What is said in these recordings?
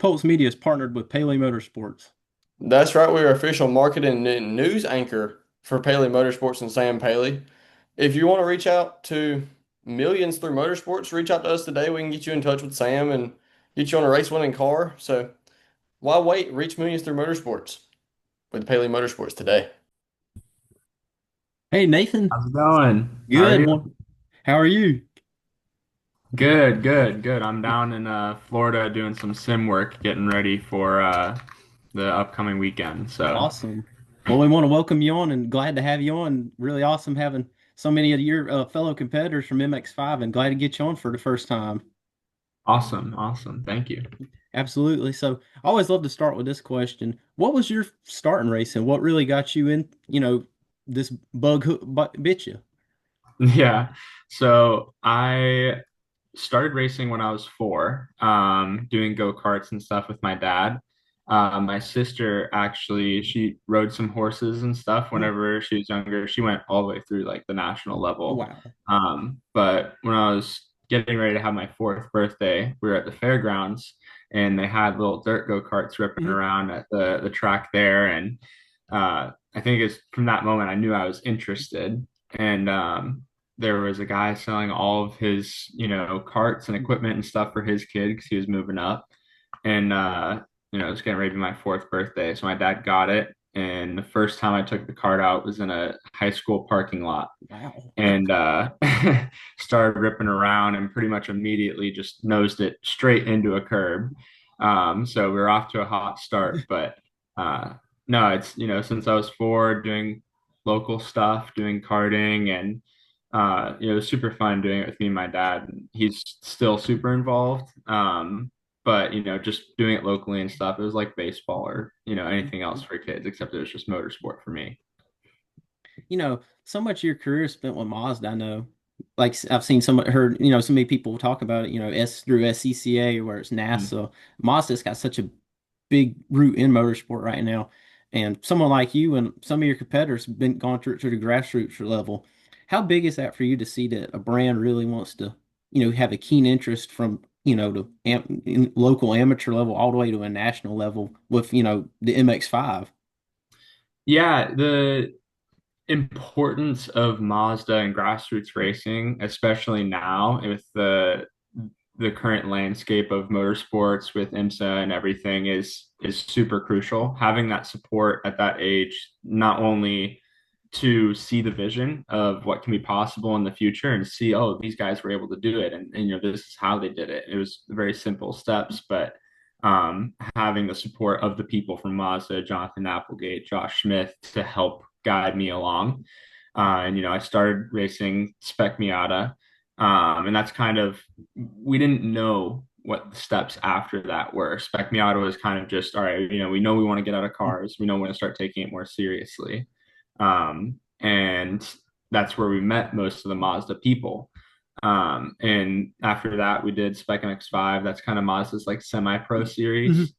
Pulse Media is partnered with Paley Motorsports. That's right. We're official marketing and news anchor for Paley Motorsports and Sam Paley. If you want to reach out to millions through motorsports, reach out to us today. We can get you in touch with Sam and get you on a race winning car. So why wait? Reach millions through motorsports with Paley Motorsports today. Hey, Nathan. How's it going? How are Good you? one. How are you? Good, good, good. I'm down in Florida doing some sim work, getting ready for the upcoming weekend. So Awesome. Well, we want to welcome you on and glad to have you on. Really awesome having so many of your fellow competitors from MX5 and glad to get you on for the first time. awesome, awesome. Thank you. Absolutely. So I always love to start with this question. What was your start in racing? What really got you in, this bit you? Yeah. So I started racing when I was four, doing go-karts and stuff with my dad. My sister actually, she rode some horses and stuff Mm. whenever she was younger. She went all the way through like the national level. Wow. But when I was getting ready to have my fourth birthday, we were at the fairgrounds and they had little dirt go-karts ripping Mhm. around at the track there. And I think it's from that moment I knew I was interested. And there was a guy selling all of his, carts and equipment and stuff for his kid because he was moving up. And it was getting ready to be my fourth birthday. So my dad got it. And the first time I took the cart out was in a high school parking lot Wow. and started ripping around and pretty much immediately just nosed it straight into a curb. So we were off to a hot start, but uh, no, it's, since I was four doing local stuff, doing karting and it was super fun doing it with me and my dad. He's still super involved. But just doing it locally and stuff, it was like baseball or, anything else for kids, except it was just motorsport for me. So much of your career is spent with Mazda. I know, like I've seen heard, so many people talk about it, S through SCCA, where it's Mhm. NASA. Mazda's got such a big root in motorsport right now. And someone like you and some of your competitors have been gone through to the grassroots level. How big is that for you to see that a brand really wants to, have a keen interest from, local amateur level all the way to a national level with, the MX5? Yeah, the importance of Mazda and grassroots racing, especially now with the current landscape of motorsports with IMSA and everything is super crucial. Having that support at that age, not only to see the vision of what can be possible in the future and see, oh, these guys were able to do it and this is how they did it. It was very simple steps, but having the support of the people from Mazda, Jonathan Applegate, Josh Smith to help guide me along. And I started racing Spec Miata, and that's kind of we didn't know what the steps after that were. Spec Miata was kind of just all right. We know we want to get out of cars. We know we want to start taking it more seriously, and that's where we met most of the Mazda people. And after that, we did Spec MX-5. That's kind of Mazda's like semi-pro Mhm. series.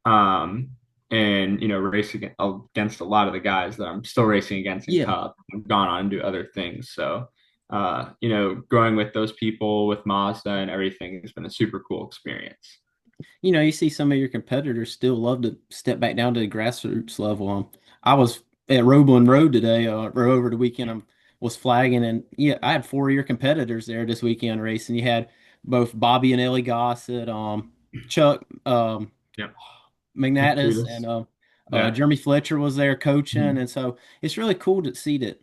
Um, and racing against a lot of the guys that I'm still racing against in Yeah. Cup. I've gone on to do other things. So, growing with those people with Mazda and everything has been a super cool experience. You see some of your competitors still love to step back down to the grassroots level. I was at Roebling Road today, or over the weekend. I was flagging, and yeah, I had four of your competitors there this weekend racing. You had both Bobby and Ellie Gossett, Chuck, Yep. Magnatus, and Kudos. Yeah. Jeremy Fletcher was there coaching, Mhm. and so it's really cool to see that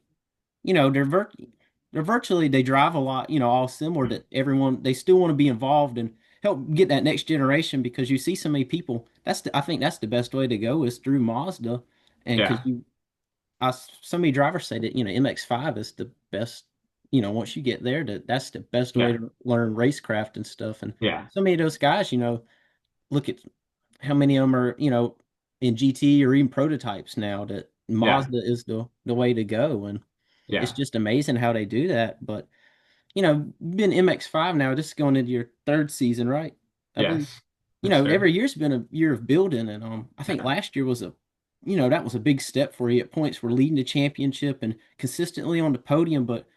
they're virtually they drive a lot, all similar to everyone. They still want to be involved and help get that next generation because you see so many people. I think that's the best way to go is through Mazda, and because Yeah. so many drivers say that MX5 is the best. Once you get there, that's the best way Yeah. to learn racecraft and stuff. And Yeah. so many of those guys, look at how many of them are, in GT or even prototypes now that Yeah. Mazda is the way to go. And it's Yeah. just amazing how they do that. But, you've been MX5 now, this is going into your third season, right? I believe, Yes. Yes, sir. every year's been a year of building. And I think Yeah. last year was that was a big step for you at points for leading the championship and consistently on the podium. But,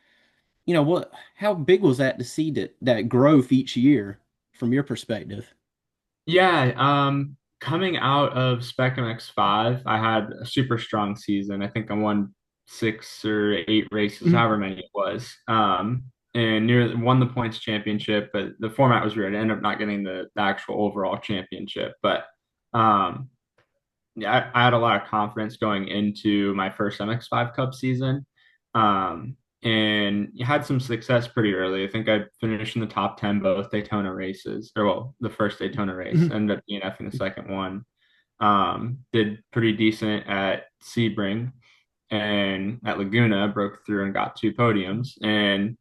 how big was that to see that growth each year from your perspective? Yeah, coming out of Spectrum X5, I had a super strong season. I think I won 6 or 8 races, Mhm. however many it was. And near won the points championship, but the format was weird. I ended up not getting the actual overall championship. But um, yeah, I had a lot of confidence going into my first MX5 Cup season. And had some success pretty early. I think I finished in the top 10 both Daytona races, or well, the first Daytona race, Mhm. ended up DNFing the second one. Did pretty decent at Sebring and at Laguna, broke through and got 2 podiums. And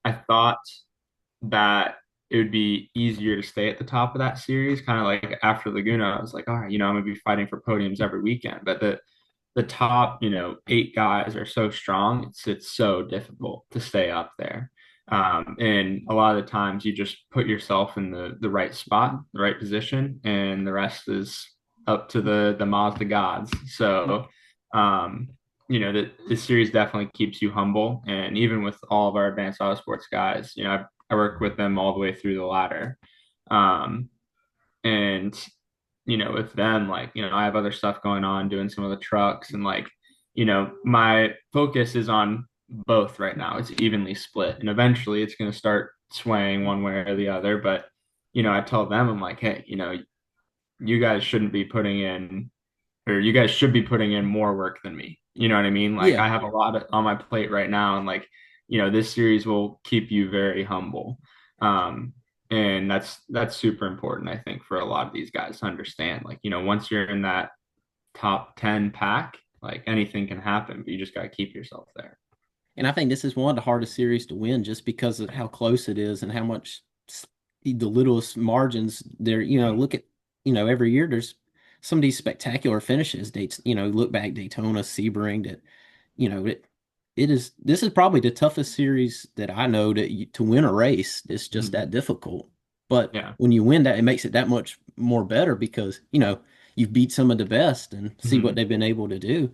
I thought that it would be easier to stay at the top of that series. Kind of like after Laguna, I was like, all right, I'm gonna be fighting for podiums every weekend. But the top, 8 guys are so strong. It's so difficult to stay up there. And a lot of the times you just put yourself in the right spot, the right position, and the rest is up to the Mazda gods. So, um, the series definitely keeps you humble. And even with all of our advanced auto sports guys, I work with them all the way through the ladder. Um, and with them, like, I have other stuff going on, doing some of the trucks, and like, my focus is on both right now. It's evenly split, and eventually it's going to start swaying one way or the other. But, I tell them, I'm like, hey, you guys shouldn't be putting in, or you guys should be putting in more work than me. You know what I mean? Like, Yeah. I have a lot on my plate right now, and like, this series will keep you very humble. Um, and that's super important, I think, for a lot of these guys to understand. Like, once you're in that top 10 pack, like anything can happen, but you just got to keep yourself there. And I think this is one of the hardest series to win just because of how close it is and how much the littlest margins there. Look at, every year there's some of these spectacular finishes. Dates, look back Daytona, Sebring, that, this is probably the toughest series that I know to win a race. It's just Mhm. that difficult. But Yeah. when you win that, it makes it that much more better because, you've beat some of the best and see what Mhm. they've been able to do.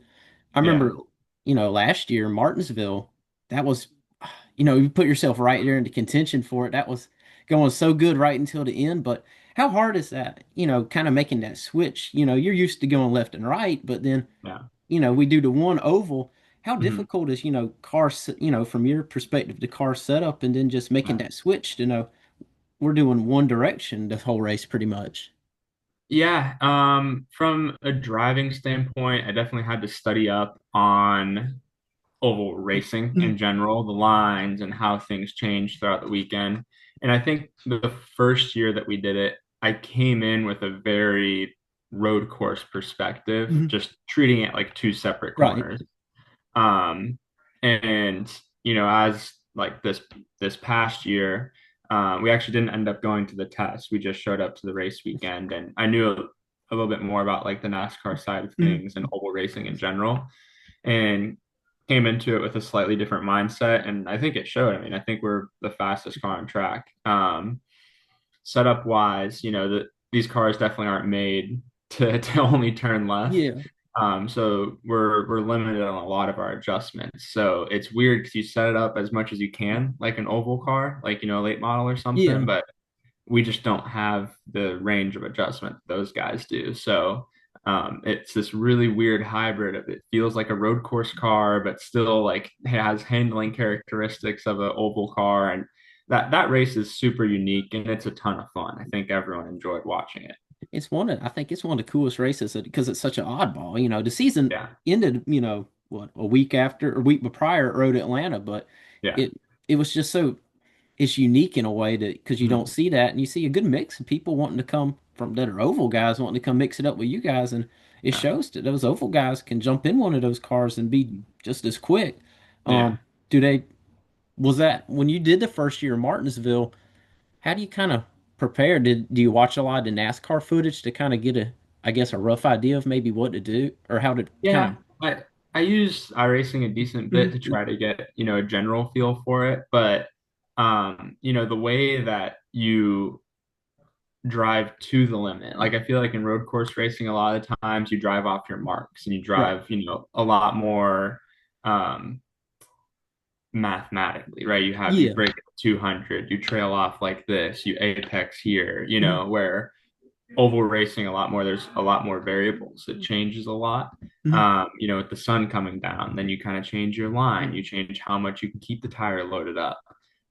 I Yeah. remember, last year, Martinsville, that was, you put yourself right there into contention for it. That was going so good right until the end. But how hard is that, kind of making that switch? You're used to going left and right, but then, Yeah. we do the one oval. How Mhm. difficult is, from your perspective, the car setup and then just making Yeah. that switch to know we're doing one direction the whole race pretty much. Yeah, from a driving standpoint, I definitely had to study up on oval racing in Mhm. general, the lines and how things change throughout the weekend. And I think the first year that we did it, I came in with a very road course perspective, Mhm. just treating it like 2 separate Right. corners. Um, and as like this past year, we actually didn't end up going to the test. We just showed up to the race weekend, and I knew a little bit more about like the NASCAR side of Mhm. things and oval racing in general, and came into it with a slightly different mindset. And I think it showed. I mean, I think we're the fastest car on track. Setup wise, these cars definitely aren't made to only turn left. Yeah. So we're limited on a lot of our adjustments. So it's weird because you set it up as much as you can, like an oval car, like a late model or something, Yeah. but we just don't have the range of adjustment those guys do. So it's this really weird hybrid of it feels like a road course car, but still like has handling characteristics of an oval car. And that race is super unique and it's a ton of fun. I think everyone enjoyed watching it. I think it's one of the coolest races because it's such an oddball. The season Yeah. ended, what, a week after or week prior at Road Atlanta, but Yeah. it was just it's unique in a way that because you don't Mhm. see that and you see a good mix of people wanting to come from that are oval guys wanting to come mix it up with you guys, and it Yeah. shows that those oval guys can jump in one of those cars and be just as quick. Yeah. Do they was that when you did the first year in Martinsville? How do you kind of prepare? Do you watch a lot of the NASCAR footage to kind of get I guess, a rough idea of maybe what to do or how to kind of? Yeah. I use iRacing a decent bit to Mhm. try to get, a general feel for it. But the way that you drive to the limit. Like I feel like in road course racing, a lot of times you drive off your marks and you Right. drive, a lot more um, mathematically, right? You Yeah. break 200, you trail off like this, you apex here, Mhm. where oval racing a lot more. There's a lot more variables. It changes a lot. Mhm. With the sun coming down, then you kind of change your line. You change how much you can keep the tire loaded up.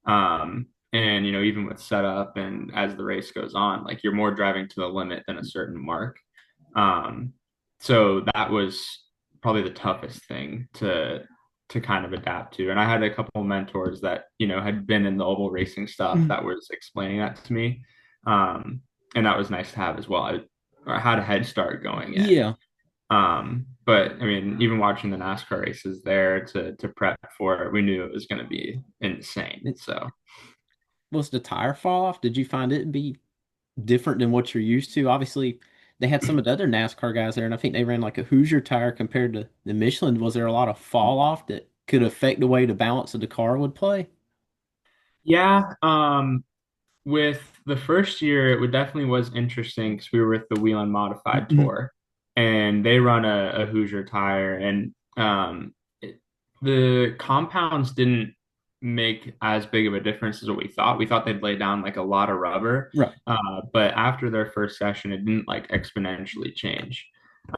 And even with setup and as the race goes on, like you're more driving to the limit than a certain mark. Um, so that was probably the toughest thing to kind of adapt to. And I had a couple of mentors that, had been in the oval racing stuff Mhm. that was explaining that to me. And that was nice to have as well. I had a head start going in. Yeah. But I mean, even watching the NASCAR races there to prep for it, we knew it was going to be insane. It, So was the tire fall off? Did you find it to be different than what you're used to? Obviously, they had some of the other NASCAR guys there, and I think they ran like a Hoosier tire compared to the Michelin. Was there a lot of fall off that could affect the way the balance of the car would play? yeah, with the first year, it would definitely was interesting because we were with the Wheel Modified Mhm. tour, and they run a Hoosier tire, and the compounds didn't make as big of a difference as what we thought. We thought they'd lay down like a lot of rubber, Right. but after their first session, it didn't like exponentially change.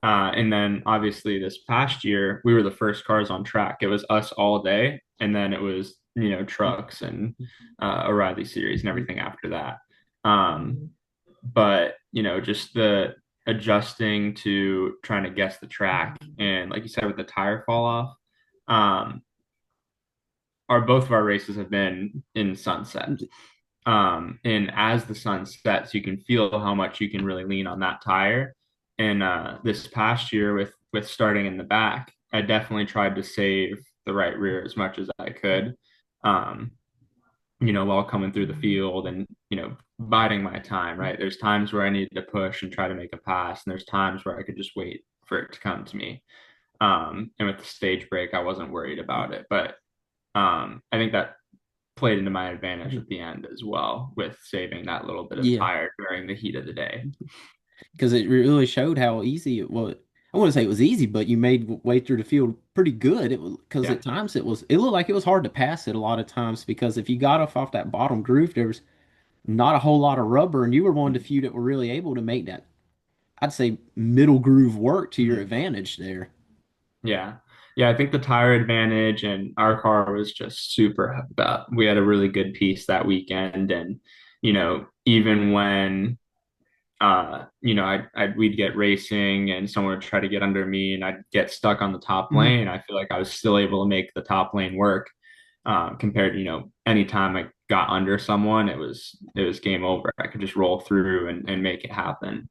And then obviously this past year, we were the first cars on track. It was us all day, and then it was trucks and O'Reilly series and everything after that. But just the adjusting to trying to guess the track, and like you said with the tire fall off, um, our both of our races have been in sunset. And as the sun sets, you can feel how much you can really lean on that tire. And this past year, with starting in the back, I definitely tried to save the right rear as much as I could. Um, while coming through the field and, biding my time, right? There's times where I needed to push and try to make a pass, and there's times where I could just wait for it to come to me. And with the stage break, I wasn't worried about it. But I think that played into my advantage at the end as well with saving that little bit of Yeah, tire during the heat of the day. because it really showed how easy it was. I wouldn't say it was easy, but you made way through the field pretty good. It was because Yeah. at times it looked like it was hard to pass it a lot of times because if you got off that bottom groove, there was not a whole lot of rubber, and you were one of the few that were really able to make that, I'd say, middle groove work to your Mhm. advantage there. Yeah. Yeah, I think the tire advantage and our car was just super up. We had a really good piece that weekend. And, even when we'd get racing and someone would try to get under me and I'd get stuck on the top Mhm. lane. I feel like I was still able to make the top lane work compared to, anytime I got under someone, it was game over. I could just roll through and make it happen,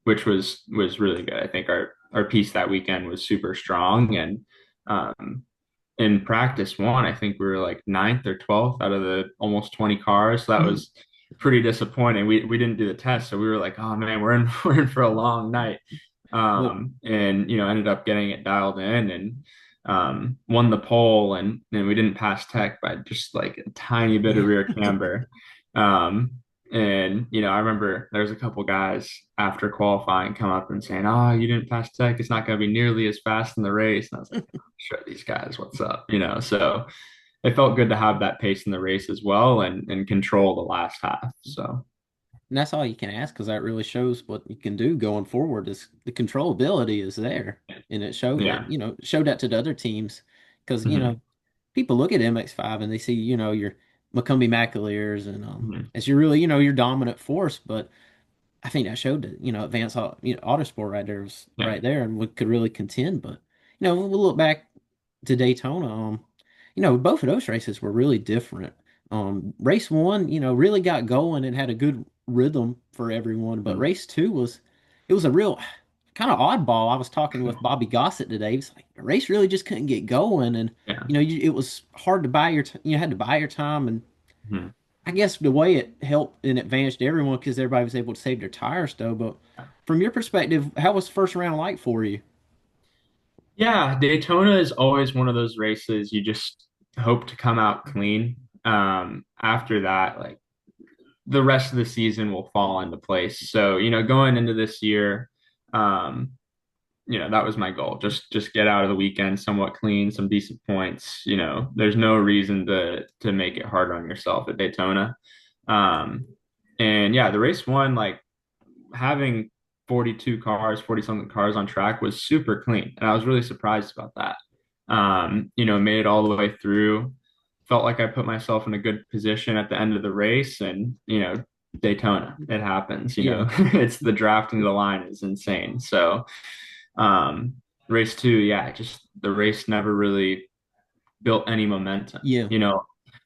which was really good. I think our piece that weekend was super strong and um, in practice one, I think we were like ninth or 12th out of the almost 20 cars. So that Mhm. was pretty disappointing. We didn't do the test, so we were like, oh man, we're in we're in for a long night. Well, And ended up getting it dialed in and won the pole and we didn't pass tech by just like a tiny bit of yeah. rear camber. Um, and I remember there was a couple guys after qualifying come up and saying, "Oh, you didn't pass tech. It's not going to be nearly as fast in the race." And I was like, "Show these guys what's up," So it felt good to have that pace in the race as well and control the last half. So And that's all you can ask because that really shows what you can do going forward is the controllability is there. And it showed yeah. that, showed that to the other teams because, Hmm. people look at MX5 and they see, your McCumbee McAleers and Hmm. as you're really, your dominant force. But I think that showed that, advanced autosport right there was Yeah. right there and we could really contend. But, we'll look back to Daytona. Both of those races were really different. Race one, really got going and had a good rhythm for everyone. But Mhm. race two it was a real kind of oddball. I was talking with Bobby Gossett today. He's like, the race really just couldn't get going. And, Yeah. it was hard to buy you had to buy your time. And Mhm. I guess the way it helped and advanced everyone because everybody was able to save their tires though. But from your perspective, how was the first round like for you? Yeah, Daytona is always one of those races you just hope to come out clean. After that, like the rest of the season will fall into place. So, going into this year, um, that was my goal. Just get out of the weekend somewhat clean, some decent points. There's no reason to make it hard on yourself at Daytona. Um, and yeah, the race one, like having 42 cars, 40 something cars on track was super clean. And I was really surprised about that. Made it all the way through. Felt like I put myself in a good position at the end of the race and, Daytona, it happens, Yeah. it's the drafting the line is insane. So, um, race two, yeah, just the race never really built any momentum. Yeah.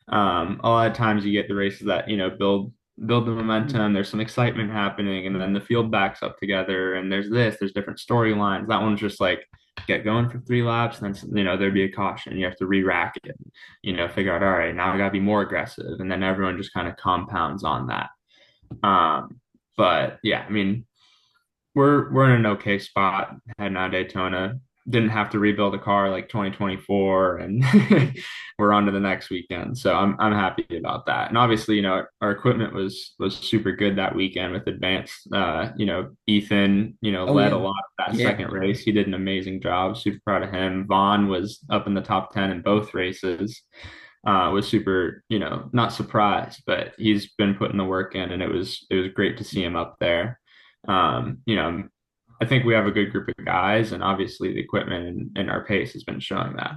A lot of times you get the races that, build the momentum, there's some excitement happening, and then the field backs up together, and there's different storylines. That one's just like get going for 3 laps, and then there'd be a caution. You have to re-rack it, figure out, all right, now I gotta be more aggressive, and then everyone just kind of compounds on that. But yeah, I mean, we're in an okay spot heading out of Daytona. Didn't have to rebuild a car like 2024, and we're on to the next weekend. So I'm happy about that. And obviously, our equipment was super good that weekend with advanced. Ethan, Oh led a yeah. lot of that Yeah. second race. He did an amazing job. Super proud of him. Vaughn was up in the top 10 in both races. Was super, not surprised, but he's been putting the work in, and it was great to see him up there. Um, you know, I think we have a good group of guys, and obviously the equipment and our pace has been showing that.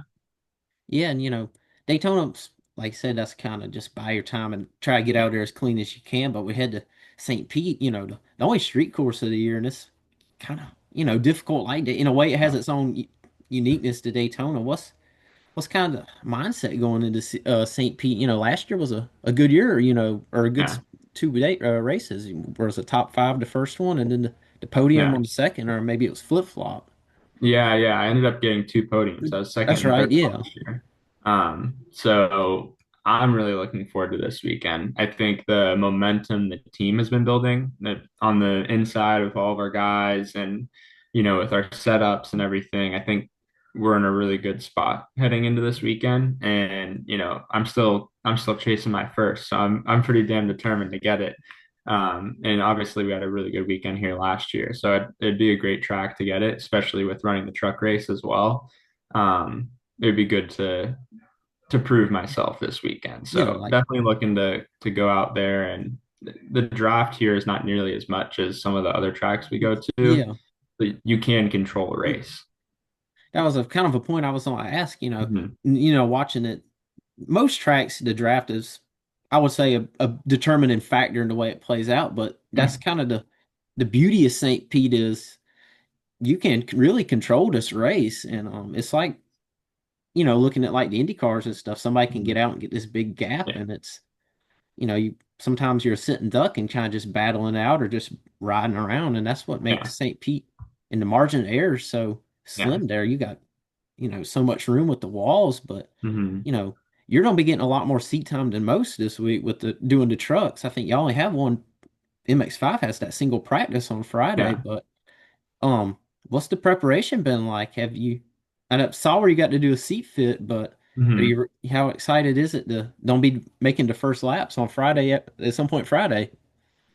Yeah, and Daytona, like I said, that's kind of just buy your time and try to get out there as clean as you can. But we head to St. Pete, the only street course of the year, and it's kind of difficult like that. In a way, it has its own uniqueness to Daytona. What's kind of mindset going into St. Pete? Last year was a good year, or a good Yeah. two day races. There was a top five the first one, and then the podium Yeah. on the second, or maybe it was flip flop. Yeah, yeah. I ended up getting 2 podiums. I was second That's and right. third Yeah, last year. So I'm really looking forward to this weekend. I think the momentum the team has been building on the inside with all of our guys and, with our setups and everything, I think we're in a really good spot heading into this weekend. And, I'm still chasing my first. So I'm pretty damn determined to get it. And obviously, we had a really good weekend here last year, so it'd be a great track to get it, especially with running the truck race as well. It'd be good to prove myself this weekend. yeah, So like definitely looking to go out there, and the draft here is not nearly as much as some of the other tracks we go to. yeah. But you can control a race. That was a kind of a point I was going to ask. Hmm. Watching it, most tracks the draft is, I would say, a determining factor in the way it plays out. But that's kind of the beauty of St. Pete is you can really control this race, and it's like looking at like the Indy cars and stuff. Somebody can get out and get this big gap, Yeah, and it's you sometimes you're a sitting duck and kind of just battling it out or just riding around, and that's what yeah, makes St. Pete and the margin of error is so yeah. slim there. You got so much room with the walls, but Hmm. you know, you're gonna be getting a lot more seat time than most this week with the doing the trucks. I think y'all only have one. MX5 has that single practice on Friday, Yeah. but what's the preparation been like? Have you? I saw where you got to do a seat fit, but are Hmm. you? How excited is it to don't be making the first laps on Friday at some point Friday?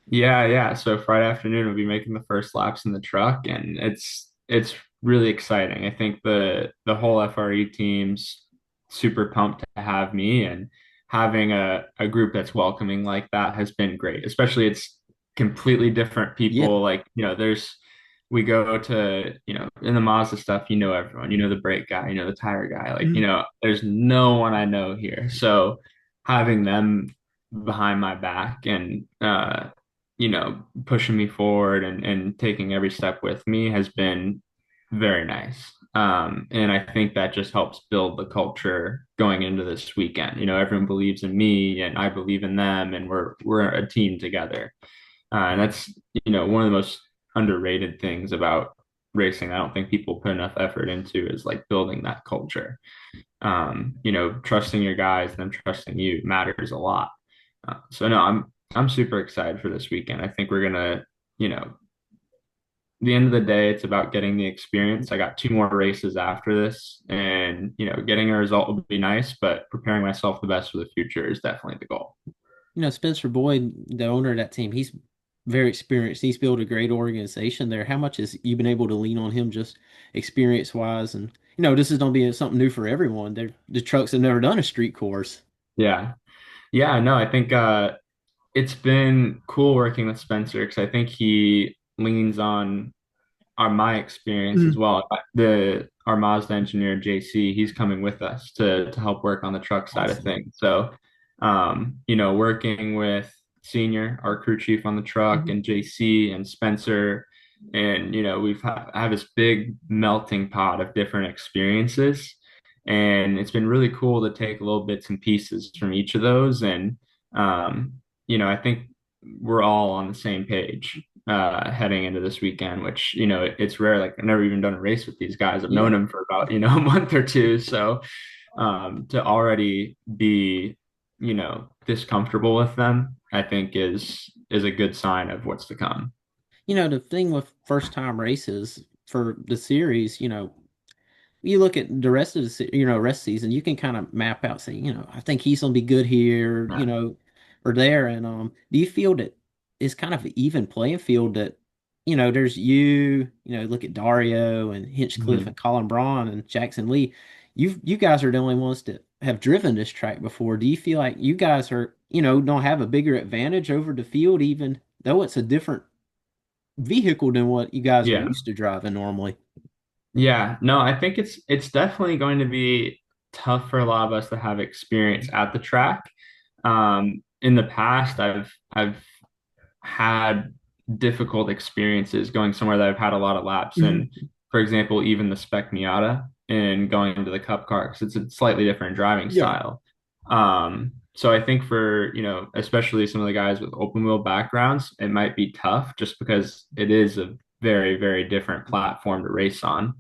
Yeah, yeah. So Friday afternoon we'll be making the first laps in the truck, and it's really exciting. I think the whole FRE team's super pumped to have me, and having a group that's welcoming like that has been great. Especially it's completely different Yeah. people. Like, we go to, in the Mazda stuff, everyone, the brake guy, the tire guy, like, Mhm. there's no one I know here. So having them behind my back and pushing me forward and taking every step with me has been very nice. And I think that just helps build the culture going into this weekend. Everyone believes in me and I believe in them, and we're a team together. And that's, one of the most underrated things about racing. I don't think people put enough effort into is like building that culture. Trusting your guys, them trusting you matters a lot. So no, I'm super excited for this weekend. I think we're gonna, you know, the end of the day, it's about getting the experience. I got 2 more races after this, and getting a result would be nice, but preparing myself the best for the future is definitely the goal. Spencer Boyd, the owner of that team, he's very experienced. He's built a great organization there. How much has you been able to lean on him just experience wise? And this is gonna be something new for everyone. The trucks have never done a street course. Yeah, yeah, no, I think it's been cool working with Spencer because I think leans on my experience as Mhm. well. The our Mazda engineer JC, he's coming with us to help work on the truck side of Awesome. things. So, working with Senior, our crew chief on the truck, Mhm. and JC and Spencer, and we've have this big melting pot of different experiences, and it's been really cool to take little bits and pieces from each of those, and um, I think we're all on the same page heading into this weekend, which, it's rare. Like I've never even done a race with these guys. I've known Yeah. them for about, a month or two. So to already be, this comfortable with them, I think is a good sign of what's to come. The thing with first time races for the series, you look at the rest of rest season, you can kind of map out, say, I think he's gonna be good here, Yeah. or there. And do you feel that it's kind of an even playing field that, there's look at Dario and Hinchcliffe Mhm. and Colin Braun and Jackson Lee. You guys are the only ones that have driven this track before. Do you feel like you guys are, don't have a bigger advantage over the field, even though it's a different vehicle than what you guys are Yeah. used to driving normally? Yeah. No, I think it's definitely going to be tough for a lot of us to have experience at the track. In the past, I've had difficult experiences going somewhere that I've had a lot of laps Mhm. in. For example, even the Spec Miata and going into the Cup car because it's a slightly different driving Yeah. style. So I think for, especially some of the guys with open wheel backgrounds, it might be tough just because it is a very, very different platform to race on.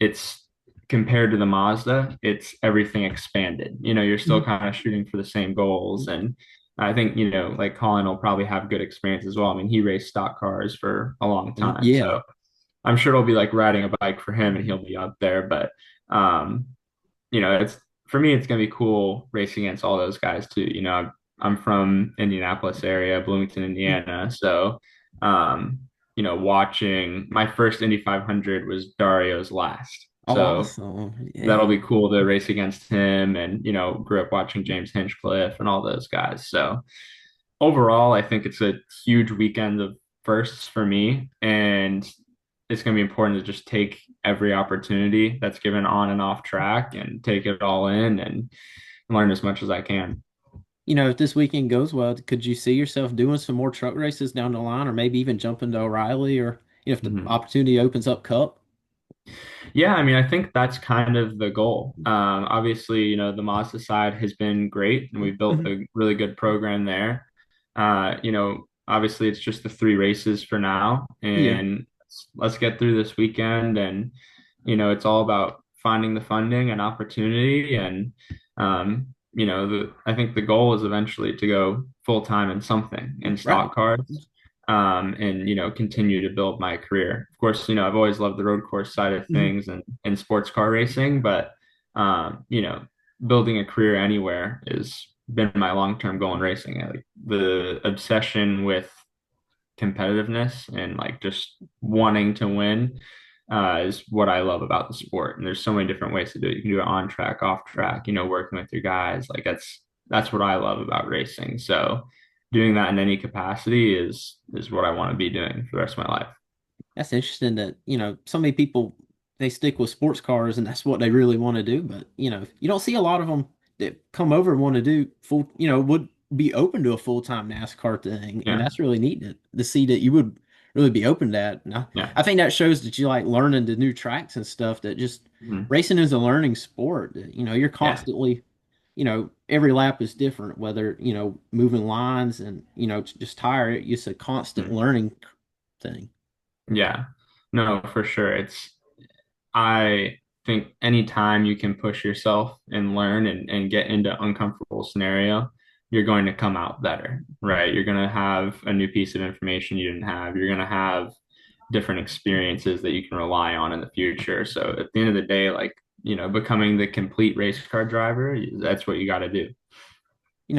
It's compared to the Mazda, it's everything expanded. You're still Mhm. kind of shooting for the same goals, and I think, like Colin will probably have good experience as well. I mean, he raced stock cars for a long time. Yeah. So I'm sure it'll be like riding a bike for him and he'll be up there. But, um, it's for me, it's going to be cool racing against all those guys too. I'm from Indianapolis area, Bloomington, Indiana. So, um, watching my first Indy 500 was Dario's last. So Awesome. that'll Yeah. be cool to race against him and, grew up watching James Hinchcliffe and all those guys. So, overall, I think it's a huge weekend of firsts for me, and it's going to be important to just take every opportunity that's given on and off track and take it all in and learn as much as I can. If this weekend goes well, could you see yourself doing some more truck races down the line, or maybe even jumping to O'Reilly, or if the Mhm. opportunity opens up Cup? Yeah, I mean, I think that's kind of the goal. Obviously, the Mazda side has been great, and we've built Mhm. a really good program there. Obviously, it's just the three races for now, Yeah. and let's get through this weekend. And it's all about finding the funding and opportunity. And I think the goal is eventually to go full time in something in stock Right. cars, and continue to build my career. Of course, I've always loved the road course side of Mhm. things and sports car racing, but building a career anywhere has been my long-term goal in racing. Like the obsession with competitiveness and like just wanting to win is what I love about the sport. And there's so many different ways to do it. You can do it on track, off track, working with your guys. Like that's what I love about racing. So doing that in any capacity is what I want to be doing for the rest of my life. That's interesting that, so many people they stick with sports cars and that's what they really want to do. But, you don't see a lot of them that come over and want to do full, would be open to a full-time NASCAR thing. And Yeah. that's really neat to see that you would really be open to that. And I Yeah. think that shows that you like learning the new tracks and stuff, that just Mhm. racing is a learning sport. That, you're Yeah. constantly, every lap is different, whether, moving lines and, just tire, it's a constant Mhm. learning thing. Yeah. No, for sure. I think anytime you can push yourself and learn and get into uncomfortable scenario, you're going to come out better, right? You're going to have a new piece of information you didn't have. You're going to have different experiences that you can rely on in the future. So at the end of the day, like, becoming the complete race car driver, that's what you got to do.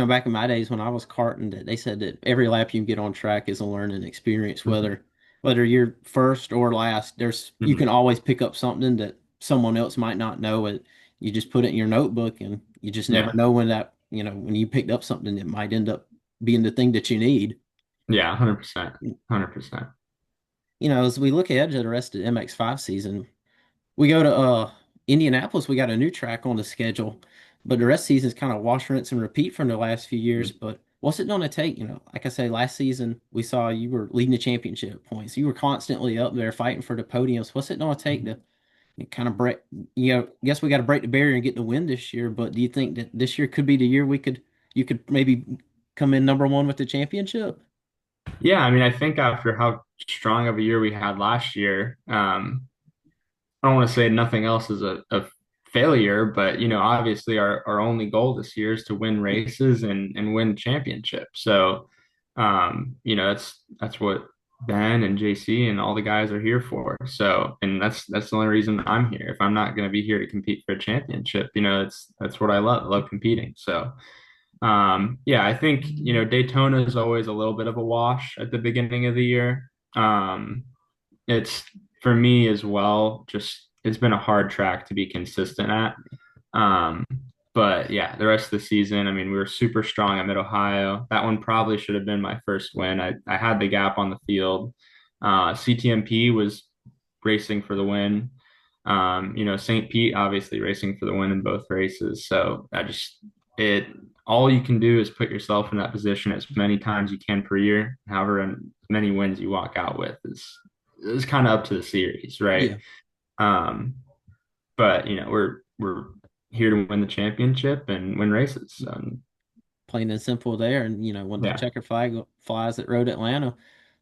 Back in my days when I was karting, that they said that every lap you get on track is a learning experience, Mhm. whether you're first or last. You Mhm. can always pick up something that someone else might not know. It You just put it in your notebook, and you just never Yeah. know when you picked up something that might end up being the thing that you need. Yeah. 100%. 100%. as we look ahead to the rest of the MX5 season, we go to Indianapolis. We got a new track on the schedule, but the rest of the season is kind of wash, rinse, and repeat from the last few years. But what's it going to take? Like I say, last season we saw you were leading the championship points. You were constantly up there fighting for the podiums. What's it going to take to kind of break? Guess we got to break the barrier and get the win this year. But do you think that this year could be the year you could maybe come in number one with the championship? Yeah, I mean, I think after how strong of a year we had last year, I don't want to say nothing else is a failure, but obviously our only goal this year is to win races and win championships. So, that's what Ben and JC and all the guys are here for. So, and that's the only reason I'm here. If I'm not going to be here to compete for a championship, that's what I love. I love competing. So, yeah, I think, Daytona is always a little bit of a wash at the beginning of the year. It's for me as well, just it's been a hard track to be consistent at. Um, but yeah, the rest of the season, I mean, we were super strong at Mid Ohio. That one probably should have been my first win. I had the gap on the field. CTMP was racing for the win. St. Pete obviously racing for the win in both races. So it all you can do is put yourself in that position as many times you can per year. However many wins you walk out with is kind of up to the series, right? Yeah, Um, but we're here to win the championship and win races. So plain and simple there. And when the yeah, checker flag flies at Road Atlanta,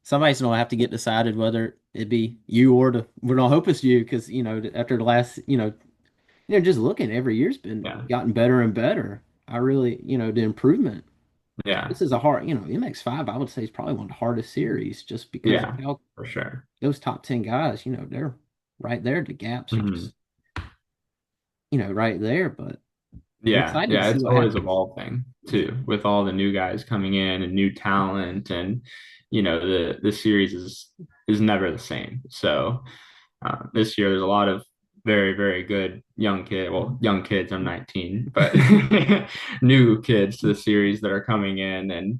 somebody's gonna have to get decided whether it be you or we're gonna hope it's you because after the last just looking every year's been yeah, gotten better and better. I really the improvement. yeah, This is a hard MX5 I would say is probably one of the hardest series just because of yeah, how for sure. those top 10 guys they're right there. The gaps are Hmm. just right there. But I'm Yeah, excited to yeah, see it's what always happens. evolving Yeah, too, with all the new guys coming in and new talent, and the series is never the same. So this year there's a lot of very, very good young kids. I'm 19, but new kids to the series that are coming in and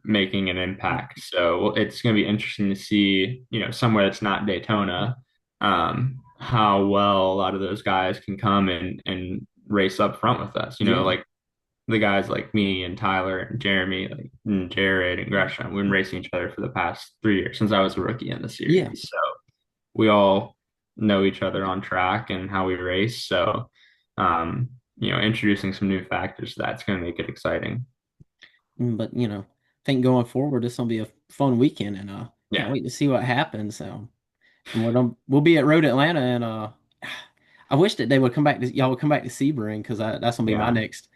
making an impact. So it's going to be interesting to see, somewhere that's not Daytona, how well a lot of those guys can come and race up front with us. yeah, Like the guys like me and Tyler and Jeremy, like and Jared and Gresham, we've been racing each other for the past 3 years since I was a rookie in the yeah. series. So we all know each other on track and how we race. So, introducing some new factors to that's going to make it exciting. But I think going forward, this will be a fun weekend, and can't Yeah. wait to see what happens. And we'll be at Road Atlanta, and I wish that they would come back to y'all would come back to Sebring because that's gonna be my Yeah. next.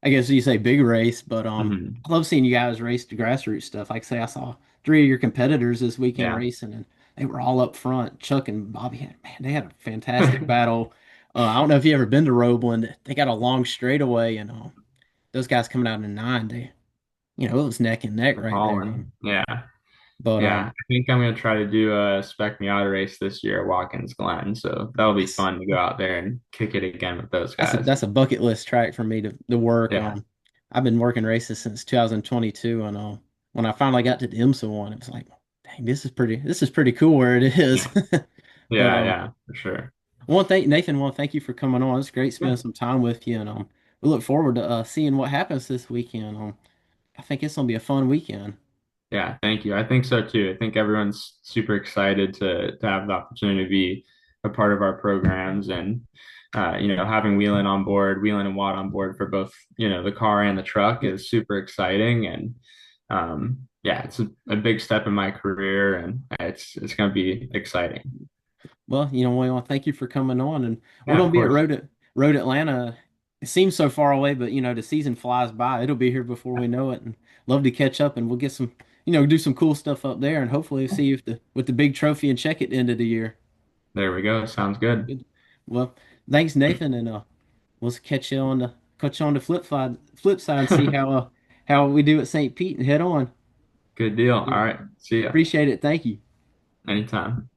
I guess you say big race, but Hmm. I love seeing you guys race the grassroots stuff. Like I say, I saw three of your competitors this weekend Yeah. racing, and they were all up front. Chuck and Bobby man, they had a fantastic battle. I don't know if you ever been to Roebland. They got a long straightaway, and those guys coming out in nine, it was neck and neck right there. Holland. Yeah. But Yeah. I think I'm going to try to do a Spec Miata race this year at Watkins Glen. So that'll be that's fun to go out there and kick it again with those that's a guys. that's a bucket list track for me to work. Yeah. I've been working races since 2022, and when I finally got to the IMSA one, it was like, dang, this is pretty cool where it is. Yeah. But Yeah. Yeah. For sure. I want to thank Nathan. Want to thank you for coming on. It's great Yeah. spending some time with you, and we look forward to seeing what happens this weekend. I think it's gonna be a fun weekend. Yeah, thank you. I think so too. I think everyone's super excited to have the opportunity to be a part of our programs and having Wheelan and Watt on board for both, the car and the truck Yeah. is super exciting and yeah, it's a big step in my career and it's going to be exciting. Well, we want to thank you for coming on, and we're Yeah, gonna of be at course. Road Atlanta. It seems so far away, but the season flies by. It'll be here before we know it, and love to catch up, and we'll get some, do some cool stuff up there, and hopefully see you with the big trophy and check at the end of the year. There we go. Sounds good. Good. Well, thanks, Nathan, and we'll catch you on the flip side and see how we do at St. Pete and head on. Good deal. All right. See ya. Appreciate it. Thank you. Anytime.